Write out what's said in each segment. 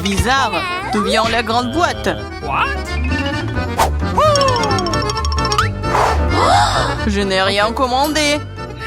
bizarre. D'où vient la grande boîte? Je n'ai rien commandé.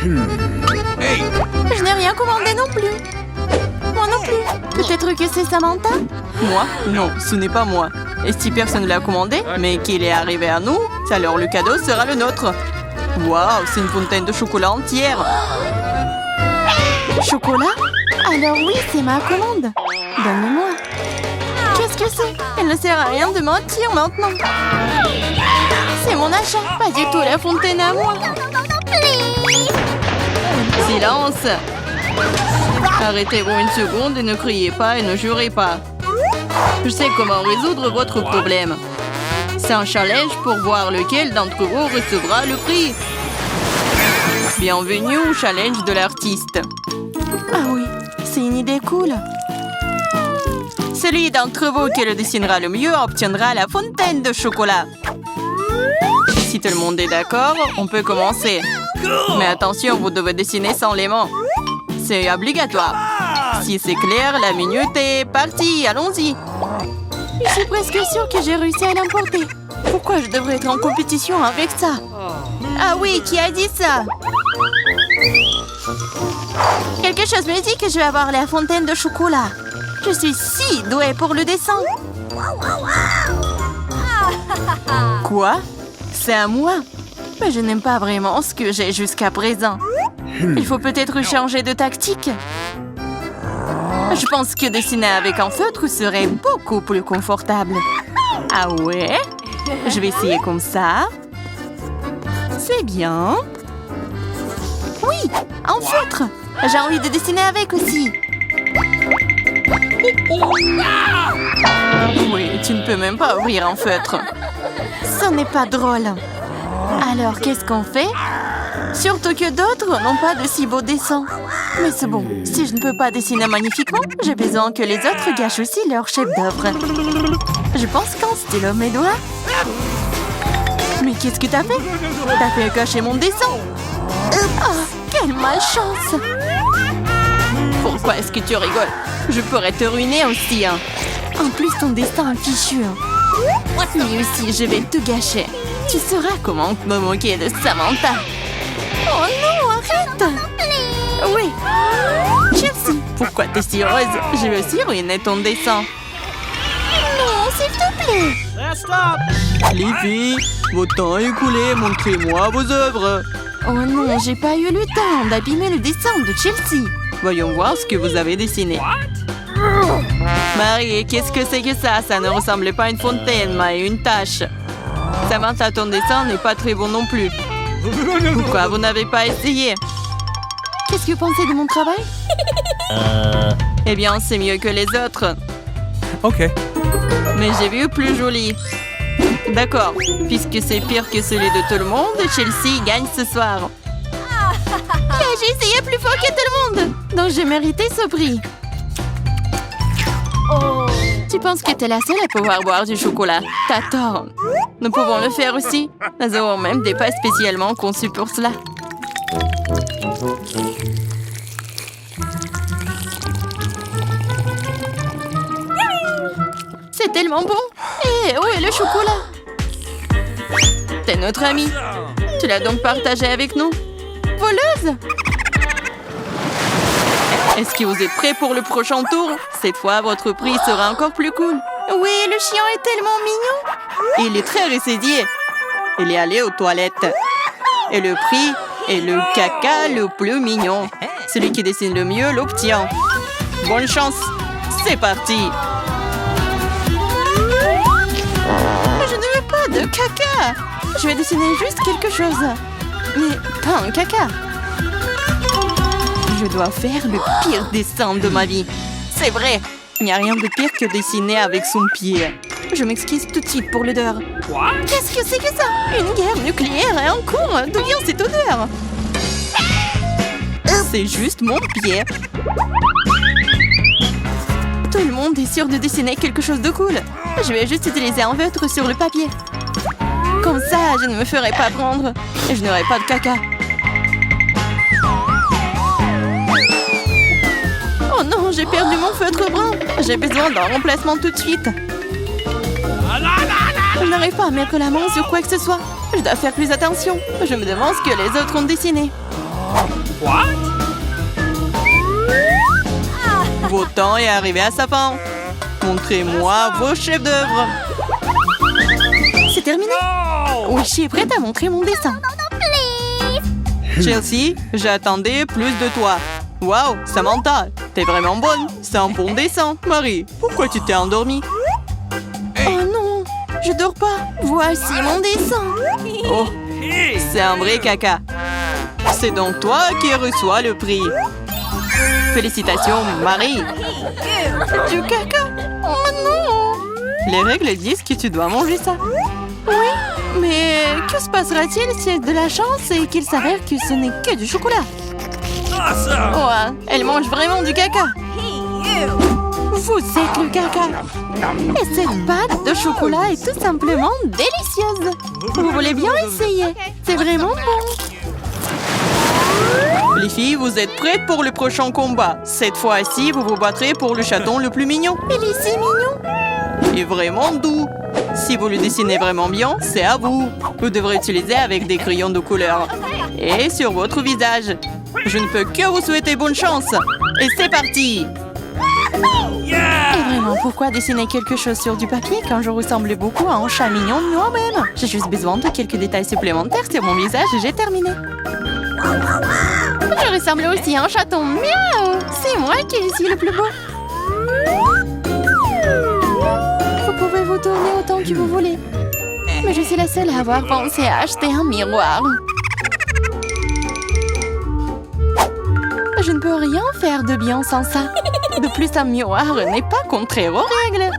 Je n'ai rien commandé non plus. Moi non plus. Peut-être que c'est Samantha? Moi? Non, ce n'est pas moi. Et si personne ne l'a commandé, mais qu'il est arrivé à nous, alors le cadeau sera le nôtre. Waouh, c'est une fontaine de chocolat entière. Chocolat? Alors oui, c'est ma commande. Donne-moi. Qu'est-ce que c'est? Elle ne sert à rien de mentir maintenant. C'est mon achat, pas du tout la fontaine à moi. Silence! Arrêtez-vous une seconde et ne criez pas et ne jurez pas. Je sais comment résoudre votre problème. C'est un challenge pour voir lequel d'entre vous recevra le prix. Bienvenue au challenge de l'artiste. Ah oui, c'est une idée cool. Celui d'entre vous qui le dessinera le mieux obtiendra la fontaine de chocolat. Si tout le monde est d'accord, on peut commencer. Mais attention, vous devez dessiner sans les mains. C'est obligatoire. Si c'est clair, la minute est partie. Allons-y. Je suis presque sûre que j'ai réussi à l'emporter. Pourquoi je devrais être en compétition avec ça? Ah oui, qui a dit ça? Quelque chose me dit que je vais avoir la fontaine de chocolat. Je suis si douée pour le dessin. Quoi? C'est à moi. Mais je n'aime pas vraiment ce que j'ai jusqu'à présent. Il faut peut-être changer de tactique. Je pense que dessiner avec un feutre serait beaucoup plus confortable. Ah ouais? Je vais essayer comme ça. C'est bien. Oui, un feutre. J'ai envie de dessiner avec aussi. Oui, tu ne peux même pas ouvrir un feutre. Ce n'est pas drôle. Alors, qu'est-ce qu'on fait? Surtout que d'autres n'ont pas de si beaux dessins. Mais c'est bon, si je ne peux pas dessiner magnifiquement, j'ai besoin que les autres gâchent aussi leur chef-d'œuvre. Je pense qu'un stylo mes doigts. Mais qu'est-ce que t'as fait? T'as fait cacher mon dessin. Oh, quelle malchance! Pourquoi est-ce que tu rigoles? Je pourrais te ruiner aussi, hein. En plus, ton destin est fichu. Lui aussi, je vais tout gâcher. Tu sauras comment me moquer de Samantha. Oh non, arrête! Oui. Chelsea, pourquoi t'es si heureuse? Je vais aussi ruiner ton dessin. Non, s'il te plaît. Les filles, votre temps est écoulé. Montrez-moi vos œuvres. Oh non, j'ai pas eu le temps d'abîmer le dessin de Chelsea. Voyons voir ce que vous avez dessiné. Marie, qu'est-ce que c'est que ça? Ça ne ressemble pas à une fontaine, mais à une tache. Samantha, ton dessin n'est pas très bon non plus. Pourquoi vous n'avez pas essayé? Qu'est-ce que vous pensez de mon travail? Eh bien, c'est mieux que les autres. Ok. Mais j'ai vu plus joli. D'accord, puisque c'est pire que celui de tout le monde, Chelsea gagne ce soir. J'ai essayé plus fort que tout le monde, donc j'ai mérité ce prix. Tu penses que t'es la seule à pouvoir boire du chocolat? T'as tort. Nous pouvons le faire aussi. Nous avons même des pas spécialement conçus pour cela. C'est tellement bon. Et où est le chocolat? T'es notre amie. Tu l'as donc partagé avec nous? Voleuse! Est-ce que vous êtes prêts pour le prochain tour? Cette fois, votre prix sera encore plus cool. Oui, le chien est tellement mignon. Il est très ressaidié. Il est allé aux toilettes. Et le prix est le caca le plus mignon. Celui qui dessine le mieux l'obtient. Bonne chance. C'est parti. Je ne veux pas de caca. Je vais dessiner juste quelque chose. Mais pas un caca. Je dois faire le pire dessin de ma vie. C'est vrai, il n'y a rien de pire que dessiner avec son pied. Je m'excuse tout de suite pour l'odeur. Qu'est-ce que c'est que ça? Une guerre nucléaire est en cours. D'où vient cette odeur? C'est juste mon pied. Tout le monde est sûr de dessiner quelque chose de cool. Je vais juste utiliser un feutre sur le papier. Comme ça, je ne me ferai pas prendre. Et je n'aurai pas de caca. Oh non, non, j'ai perdu mon feutre brun. J'ai besoin d'un remplacement tout de suite. Je n'arrive pas à mettre la main sur quoi que ce soit. Je dois faire plus attention. Je me demande ce que les autres ont dessiné. Votre temps est arrivé à sa fin. Montrez-moi vos chefs d'œuvre. C'est terminé. Oui, je suis prête à montrer mon dessin. Chelsea, j'attendais plus de toi. Waouh, Samantha, t'es vraiment bonne. C'est un bon dessin. Marie, pourquoi tu t'es endormie? Oh non, je dors pas. Voici mon dessin. Oh, c'est un vrai caca. C'est donc toi qui reçois le prix. Félicitations, Marie. Du caca. Oh non. Les règles disent que tu dois manger ça. Oui, mais que se passera-t-il si c'est de la chance et qu'il s'avère que ce n'est que du chocolat? Oh, elle mange vraiment du caca. Vous êtes le caca. Et cette pâte de chocolat est tout simplement délicieuse. Vous voulez bien essayer? C'est vraiment bon. Les filles, vous êtes prêtes pour le prochain combat. Cette fois-ci, vous vous battrez pour le chaton le plus mignon. Il est si mignon. Et vraiment doux. Si vous le dessinez vraiment bien, c'est à vous. Vous devrez utiliser avec des crayons de couleur. Et sur votre visage. Je ne peux que vous souhaiter bonne chance. Et c'est parti! Et vraiment, pourquoi dessiner quelque chose sur du papier quand je ressemble beaucoup à un chat mignon moi-même? J'ai juste besoin de quelques détails supplémentaires sur mon visage et j'ai terminé. Je ressemble aussi à un chaton. Miaou! C'est moi qui suis le plus beau. Vous pouvez vous tourner autant que vous voulez. Mais je suis la seule à avoir pensé à acheter un miroir. Je ne peux rien faire de bien sans ça. De plus, un miroir n'est pas contraire aux règles.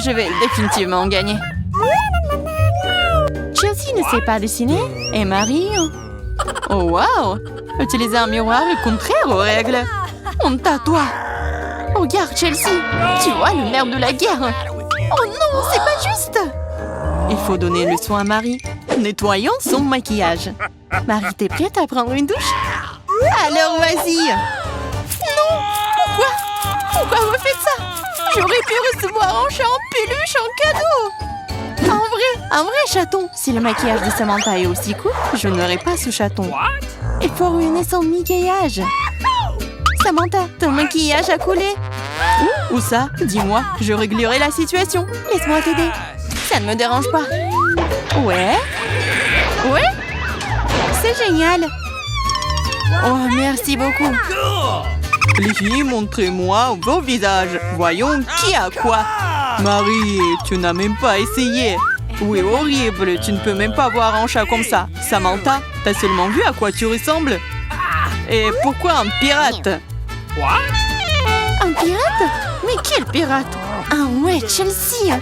Je vais définitivement gagner. Chelsea ne sait pas dessiner. Et Marie... Oh wow! Utiliser un miroir est contraire aux règles. Honte à toi. Regarde, Chelsea. Tu vois le nerf de la guerre. Oh non, c'est pas juste. Il faut donner le soin à Marie. Nettoyons son maquillage. Marie, t'es prête à prendre une douche? Alors, vas-y! Non! Pourquoi vous faites ça? J'aurais pu recevoir un chat en peluche en cadeau! Un vrai chaton! Si le maquillage de Samantha est aussi cool, je n'aurai pas ce chaton. Il faut ruiner son maquillage. Samantha, ton maquillage a coulé. Où ça? Dis-moi, je réglerai la situation. Laisse-moi t'aider. Ça ne me dérange pas. Ouais? Ouais? C'est génial. Oh, merci beaucoup. Les filles, montrez-moi vos visages. Voyons qui a quoi. Marie, tu n'as même pas essayé. Oui, horrible, tu ne peux même pas voir un chat comme ça. Samantha, t'as seulement vu à quoi tu ressembles? Et pourquoi un pirate? Un pirate? Mais quel pirate? Ah ouais, Chelsea.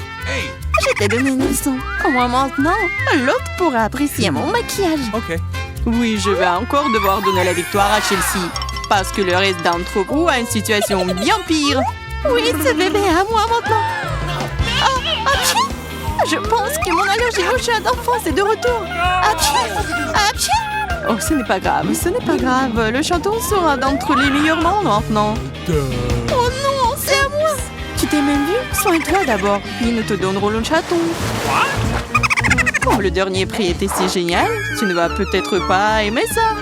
Je t'ai donné une leçon. Au moins maintenant, l'autre pourra apprécier mon maquillage. Ok. Oui, je vais encore devoir donner la victoire à Chelsea. Parce que le reste d'entre vous a une situation bien pire. Oui, ce bébé est à moi maintenant. Oh, apchi! Je pense que mon allergie au chat d'enfance est de retour. Apchi! Oh, ce n'est pas grave, ce n'est pas grave. Le chaton sera d'entre les meilleurs membres maintenant. Oh non, c'est à moi. Tu t'es même vu? Soigne-toi d'abord, puis nous te donnerons le chaton. Comme le dernier prix était si génial, tu ne vas peut-être pas aimer ça.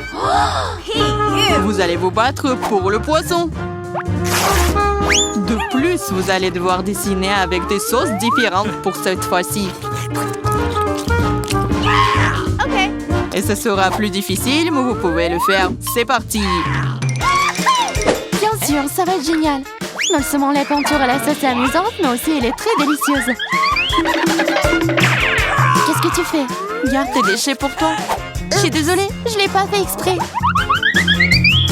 Vous allez vous battre pour le poisson. De plus, vous allez devoir dessiner avec des sauces différentes pour cette fois-ci. Ok. Et ce sera plus difficile, mais vous pouvez le faire. C'est parti. Bien sûr, ça va être génial. Non seulement la peinture à la sauce est amusante, mais aussi elle est très délicieuse. Qu'est-ce que tu fais? Garde tes déchets pour toi. Je suis désolée, je l'ai pas fait exprès.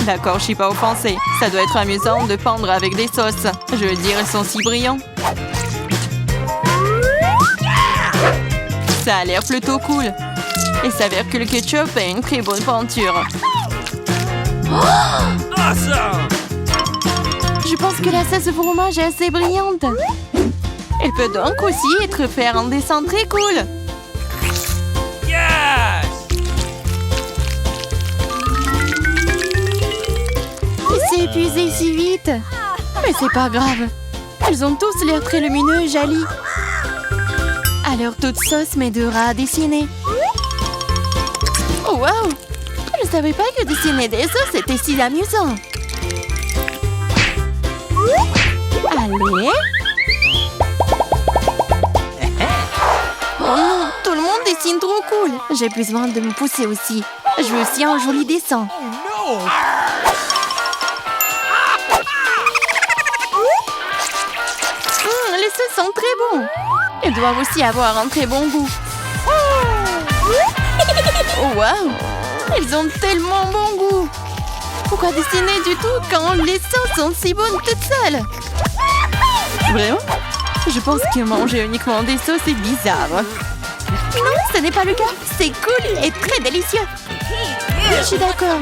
D'accord, je suis pas offensée. Ça doit être amusant de peindre avec des sauces. Je veux dire, elles sont si brillants. Ça a l'air plutôt cool. Il s'avère que le ketchup est une très bonne peinture. Je pense que la sauce au fromage est assez brillante. Elle peut donc aussi être faire un dessin très cool. baiser si vite. Mais c'est pas grave. Ils ont tous l'air très lumineux et jolis. Alors toute sauce m'aidera à dessiner. Oh, wow! Je savais pas que dessiner des sauces était si amusant. Allez. Oh non, tout le monde dessine trop cool. J'ai besoin de me pousser aussi. Je veux aussi un joli dessin. Les sauces sont très bons. Ils doivent aussi avoir un très bon goût. Oh, wow! Ils ont tellement bon goût. Pourquoi dessiner du tout quand les sauces sont si bonnes toutes seules? Vraiment? Je pense que manger uniquement des sauces est bizarre. Non, ce n'est pas le cas. C'est cool et très délicieux. Je suis d'accord.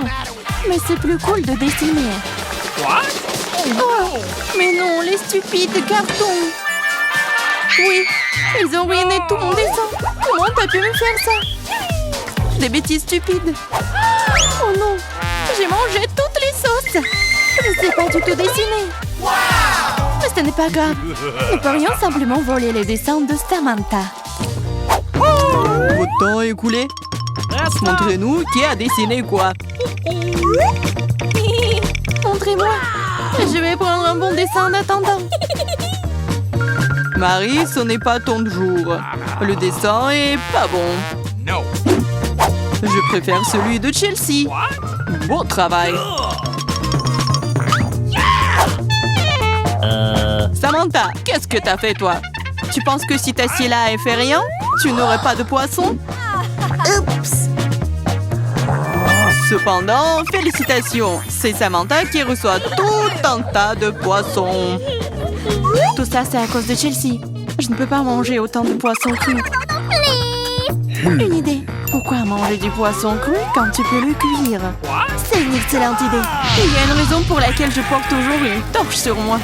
Mais c'est plus cool de dessiner. Oh, mais non, les stupides cartons. Oui, ils ont ruiné tout mon dessin. Comment t'as pu me faire ça? Des bêtises stupides. Oh non, j'ai mangé toutes les sauces. Je ne sais pas du tout dessiner. Mais ce n'est pas grave. Nous pourrions simplement voler les dessins de Samantha. Votre temps est écoulé. Montrez-nous qui a dessiné quoi. Montrez-moi. Je vais prendre un bon dessin en attendant. Marie, ce n'est pas ton jour. Le dessin est pas bon. No. Je préfère celui de Chelsea. Bon travail. Samantha, qu'est-ce que t'as fait, toi? Tu penses que si t'assieds là et fais rien, tu n'aurais pas de poisson? Oups. Cependant, félicitations. C'est Samantha qui reçoit tout un tas de poissons. Tout ça, c'est à cause de Chelsea. Je ne peux pas manger autant de poissons crus. Une idée. Pourquoi manger du poisson cru quand tu peux le cuire? C'est une excellente idée. Il y a une raison pour laquelle je porte toujours une torche sur moi.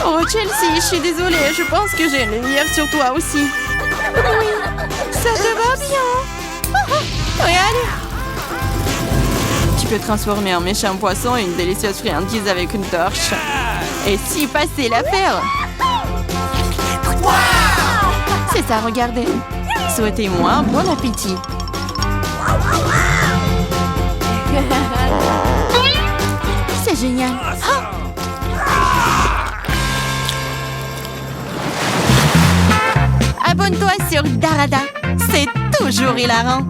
Oh, Chelsea, je suis désolée. Je pense que j'ai une lumière sur toi aussi. Oui, ça te va bien. Regarde. Tu peux transformer un méchant poisson en une délicieuse friandise avec une torche. Et si facile à faire! C'est ça, regardez. Souhaitez-moi bon appétit. C'est génial. Abonne-toi sur Darada. C'est toujours hilarant.